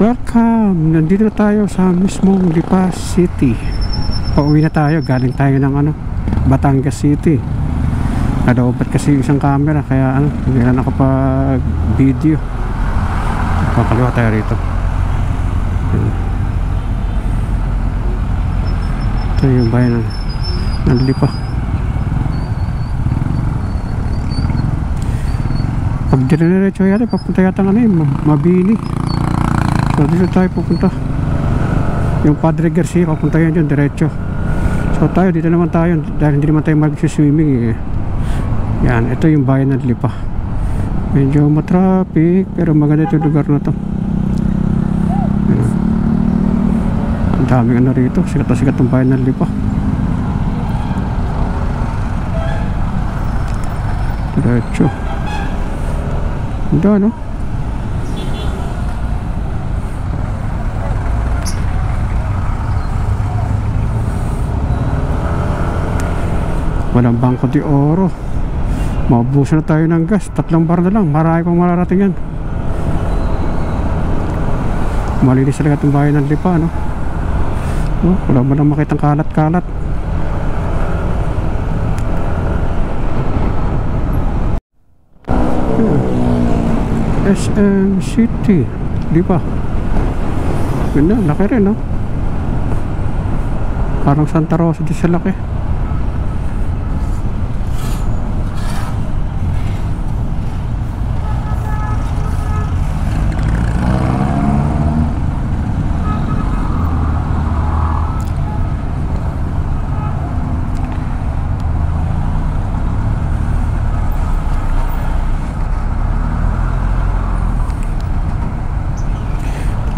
Welcome! Nandito na tayo sa mismong Lipa City. Pauwi na tayo, galing tayo ng Batangas City. Nadobat kasi yung isang camera, kaya hindi na nakapag video. Papaliwa tayo rito. Ito yung bayan ng Lipa. Pag diniretso yata, papunta yata Mabini. So dito tayo pupunta. Yung Padre Garcia, papunta yan dyan diretso. So tayo, dito naman tayo, dahil hindi naman tayo mag-swimming eh. Yan, ito yung bayan ng Lipa. Medyo matraffic, pero maganda ito lugar na to. Yan. Ang daming rito, sikat na sikat ang bayan ng Lipa. Diretso. Ganda, no? Walang Bangko de Oro. Maubusan na tayo ng gas. 3 bar na lang. Marami pang mararating yan. Malinis talaga itong bayan ng Lipa, no? Wala mo nang makitang kalat-kalat. SM City Lipa. Ganda, laki rin, no? Parang Santa Rosa di sa laki.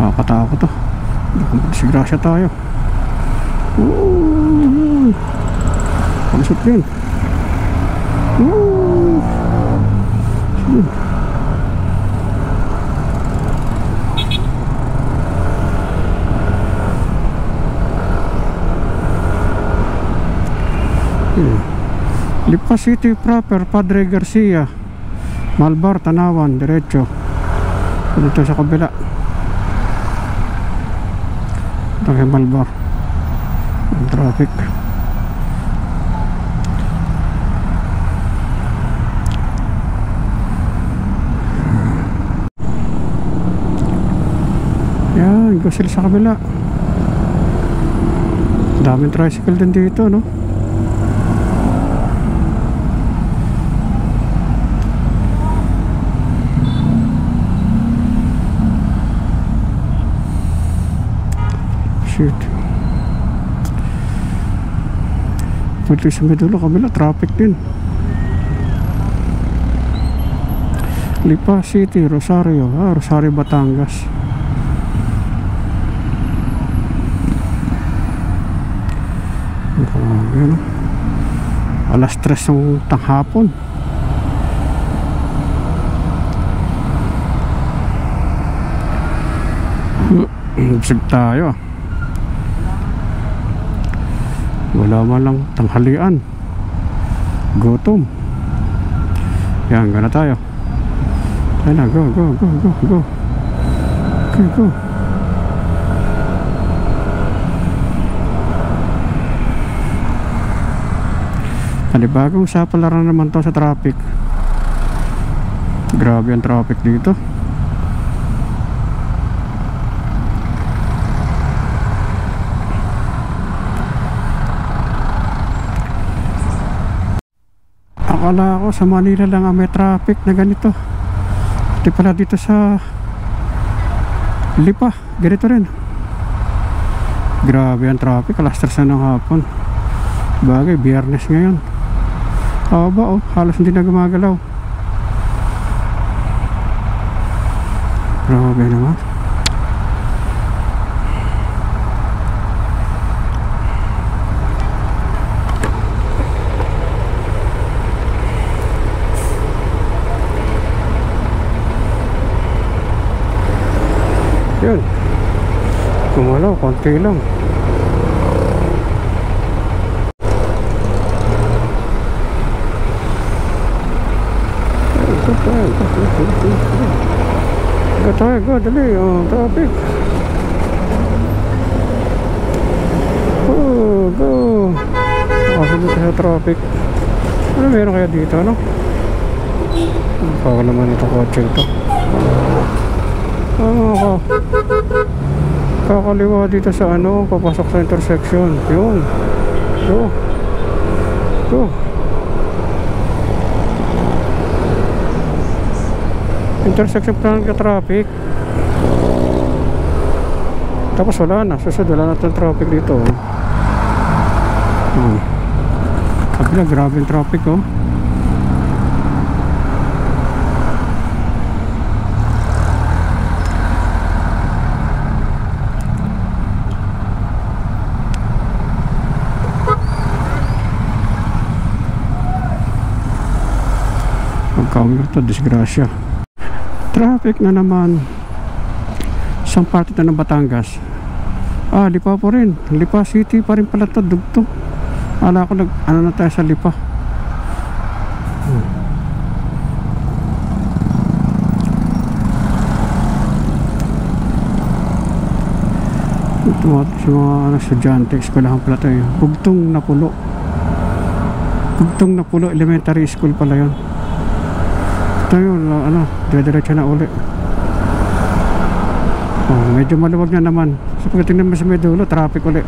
Nakakatakot to. Sigrasya tayo. Palusot yun. Lipa City proper, Padre Garcia, Malbar, Tanawan, diretso. Dito sa kabila. Ito kay Malbar. Ang traffic. Yan, go sila sa kabila. Daming tricycle din dito, no? Shoot. Pwede sa medulo kabila, traffic din. Lipa City, Rosario. Rosario, Batangas. Yan. Alas 3 ng tanghapon. Busog tayo. Wala man lang tanghalian. Gutom. Yan, gana tayo. Tayo na, go. Go. Panibagong sapalaran naman to sa traffic. Grabe ang traffic dito. Akala ko sa Manila lang may traffic na ganito. Di pala dito sa Lipa, ganito rin. Grabe ang traffic, alas 3 ng hapon. Bagay, Biyernes ngayon. Halos hindi na gumagalaw. Grabe naman. Yun, kumalaw, konti lang. Tayo, go, dali. Oh, traffic. Oh, go. Kasunod sa traffic. Ano meron kaya dito, ano? Baka naman ito kotse ito. Ano ka? Kakaliwa dito sa ano, papasok sa intersection. Yun. Go. Go. Intersection plan ka traffic. Tapos wala na. Susunod wala na itong traffic dito. Kabila, grabe yung traffic oh. Pagka-counter to, disgrasya. Traffic na naman. Isang parte na ng Batangas. Lipa po rin. Lipa City pa rin pala to, dugtong. Ala ko ano na tayo sa Lipa. Ito sa mga estudyante, eskwelahan pala tayo. Bugtong na pulo. Bugtong na pulo, elementary school pala yun. Ito yun, dire-diretso na uli. Medyo maluwag na naman. So pagdating naman sa may dulo, traffic uli.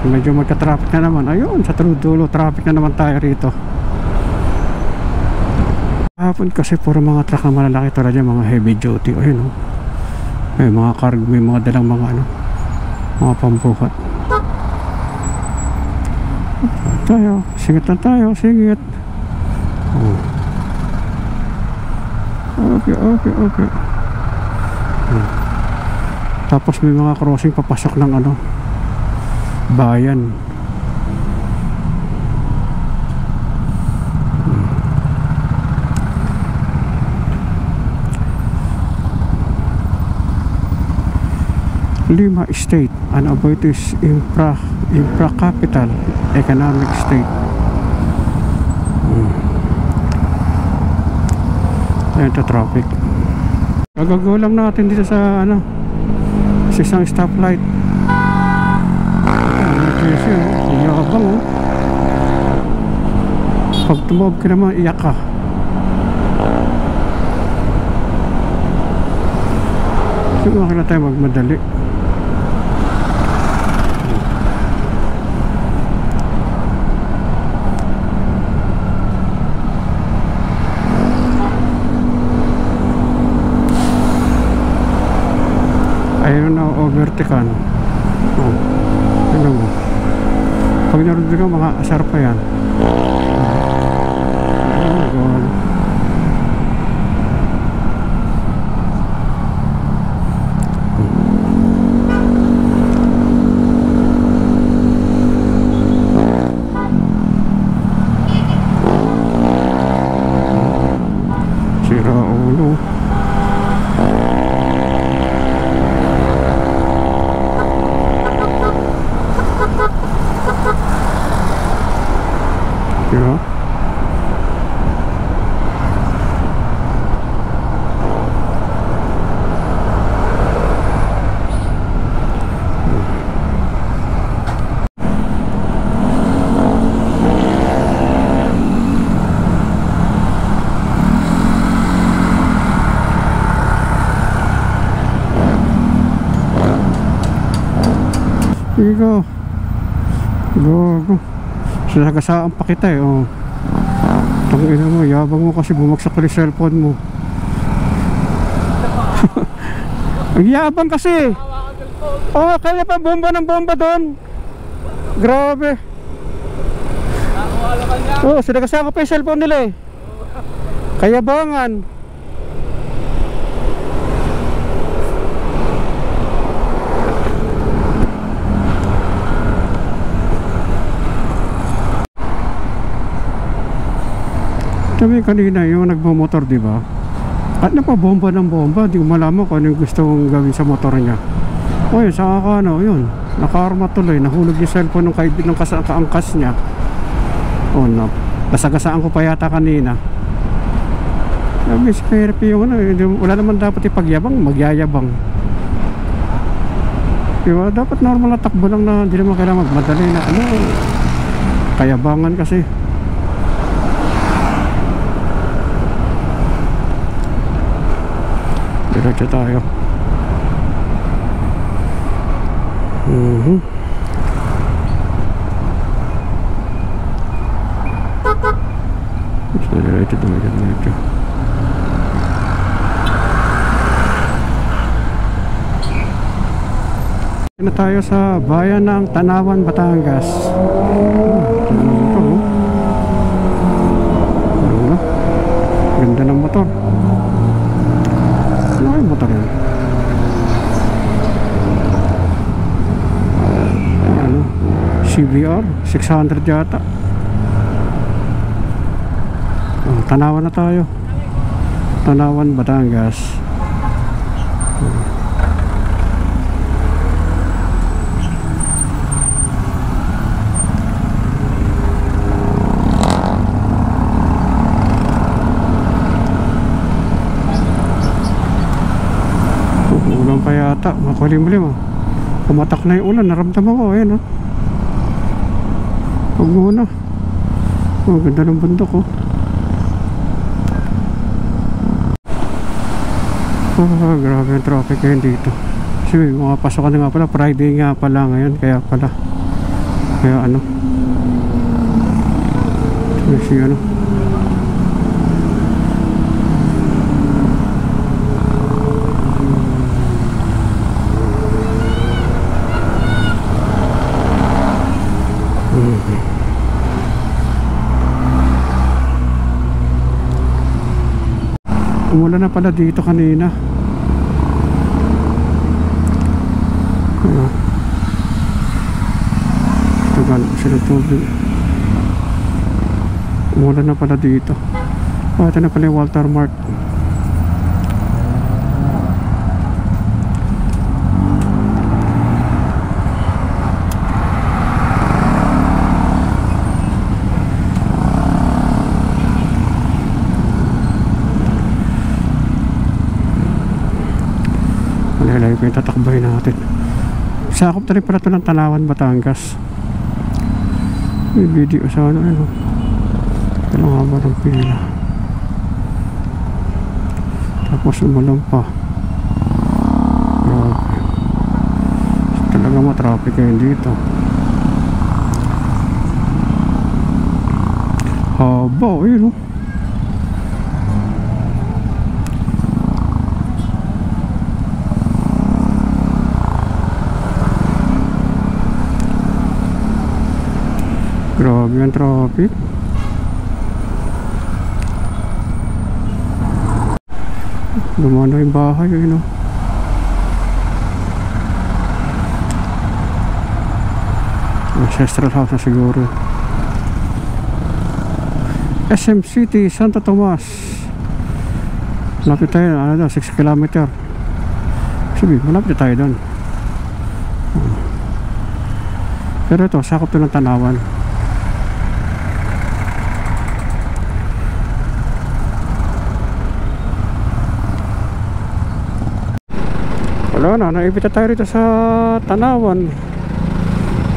Medyo magka-traffic na naman. Ayun, sa dulo, traffic na naman tayo rito. Hapon kasi puro mga truck na malalaki tulad yan, mga heavy duty. Ayun oh. May mga cargo, may mga dalang mga mga pambuhat. Tayo, singit na tayo, singit. Okay. Tapos may mga crossing papasok ng bayan. Lima State, an Aboitiz infra-capital economic state. Ayan ito traffic. Gagagulang natin dito sa sa isang stoplight. Yabang oh. Pag tumawag ka naman, iyak ka. Siguro na tayo magmadali. Ayun na, overtaken. Ano mo? Pag naroon ka, mga asar pa yan. Oh God. Sira ulo. Diba? Sige go. Go. Sinagasaan pa kita eh. Oh. Tangina mo, yabang mo kasi bumagsak pa yung cellphone mo. Ang yabang kasi. Oh, kaya pa bomba ng bomba doon. Grabe. Oh, sinagasaan pa yung cellphone nila eh. Kayabangan. Sabi kanina yung nagmamotor, di ba? At napabomba ng bomba, di ko malaman kung ano yung gusto kong gawin sa motor niya. O yun, sa ano, yun, naka-arma tuloy, nahulog yung cellphone ng kaangkas niya. O no, nasagasaan ko pa yata kanina. Sabi, sperpe yung ano, wala naman dapat ipagyabang, magyayabang. Diba, dapat normal na takbo lang na, hindi naman kailangan magmadali na ano, kayabangan kasi. Diretso tayo. Diretso. Na tayo sa bayan ng Tanawan, Batangas. Ganda ng motor. Ano yung motor yun? Ano? CBR 600 yata. Tanawan na tayo. Tanawan, Batangas. Ulan pa yata, makulimlim. Pumatak na yung ulan, naramdaman ko. Ayan, oh. Huwag muna. Oh, ganda ng bundok, oh. Grabe yung traffic ngayon dito. Kasi mga pasokan na nga pala, Friday nga pala ngayon, kaya ano, kasi ano, umulan na pala dito kanina. Sila tubig. Umulan na pala dito. Ito na pala yung Walter Mart. Malalayo ko yung tatakbahin natin. Sakop na rin pala ito ng Tanawan, Batangas. May video sa ano, ano. Kailang haba ng pila. Tapos umulan pa. Grabe. Talaga matraffic ngayon dito. Haba, yun, oh. Grabe ang traffic. Lumana yung bahay, yun, oh. Ancestral house na siguro. SM City, Santo Tomas. Malapit tayo, ano daw, 6 km. Sabi, malapit tayo doon. Pero ito, sakop ito ng Tanawan. Wala na, naibita tayo rito sa Tanawan.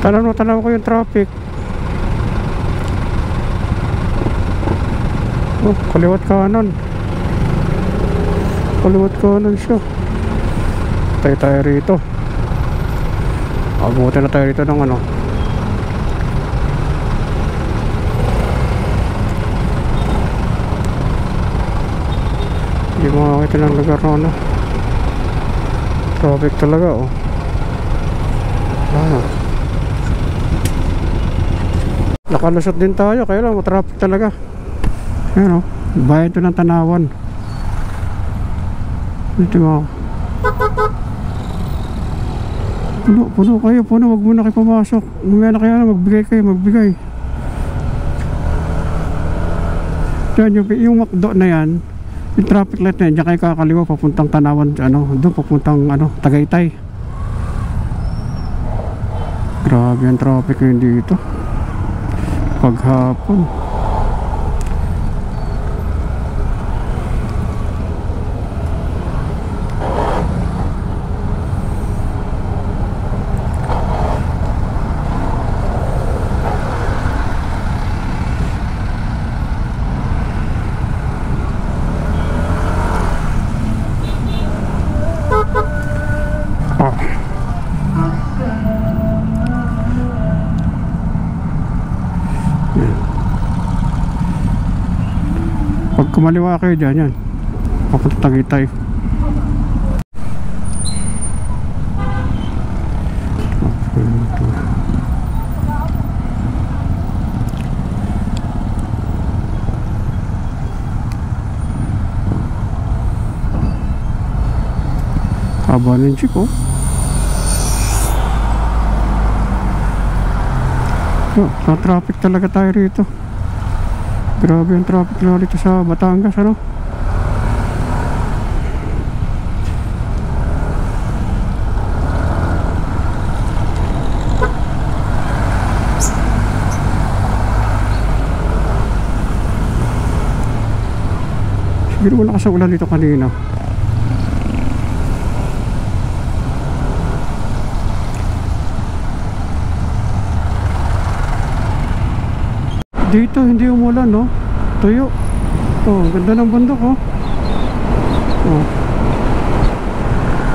Tanaw ko yung traffic. Oh, kaliwat kanan. Kaliwat kanan siya. Tayo rito. Abutin na tayo rito ng ano. Hindi mo makakita ng lugar na ano. Traffic talaga, oh. Nakalusot din tayo, kaya lang traffic talaga. Ayan, oh, bayan ito ng Tanawan. Dito mo. Puno kayo, wag muna kayo pumasok. Mamaya na kayo, magbigay. Diyan yung McDo na yan, yung traffic light na yan, diyan kayo kakaliwa papuntang Tanawan, ano, doon papuntang ano, Tagaytay. Grabe ang traffic ngayon dito paghapon. Pag kumaliwa kayo dyan, yan papunta Tagaytay. Haba ng jeep, oh. Sa traffic talaga tayo rito. Grabe ang traffic na dito sa Batangas, ano? Siguro wala ka sa ulan dito kanina. Dito hindi umulan, no? Tuyo. Oh, ganda ng bundok, oh. Oh.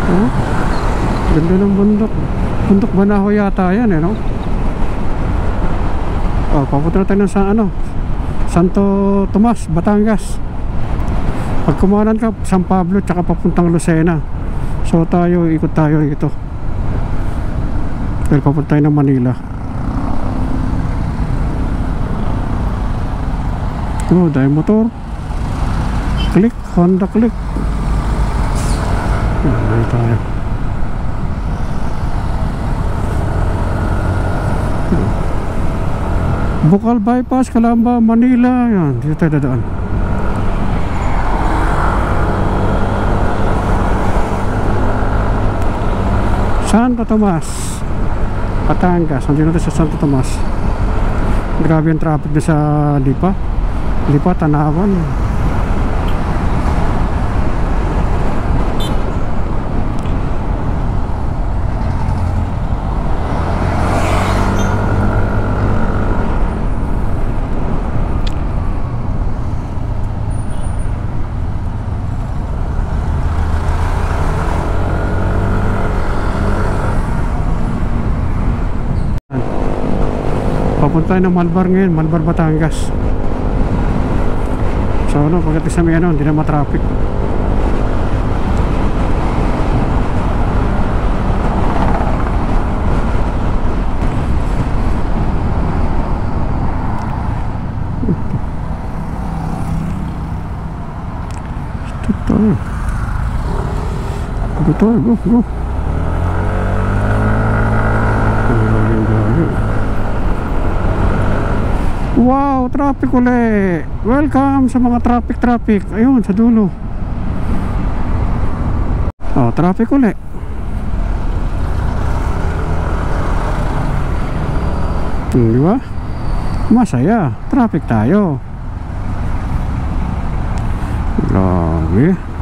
Oh. Ganda ng bundok. Bundok Banahaw yata yan, eh, no? Oh, papunta tayo sa ano? Santo Tomas, Batangas. Pag kumanan ka, San Pablo, tsaka papuntang Lucena. So tayo, ikot tayo dito. Dahil papunta tayo ng Manila. Oh, dahil motor. Click, Honda Click. Ayan tayo. Bukal Bypass, Calamba, Manila. Ayan, dito tayo dadaan. Santo Tomas, Batangas. Nandito natin sa Santo Tomas. Grabe ang traffic na sa Lipa. Lipa, Tanawan. Papunta ng Malbar ngayon, Malbar, Batangas. So ano, pagdating sa may ano, hindi na matraffic. Stop tayo. Go tayo, go, go. Wow, traffic uli. Welcome sa mga traffic. Ayun, sa dulo. Oh, traffic uli. Di ba? Masaya. Traffic tayo. Grabe.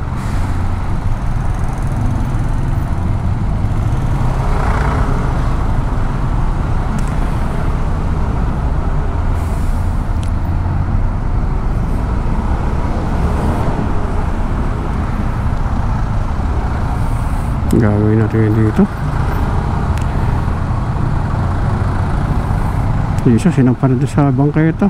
Gagawin natin dito. Isa sinampan na doon sa bangketa.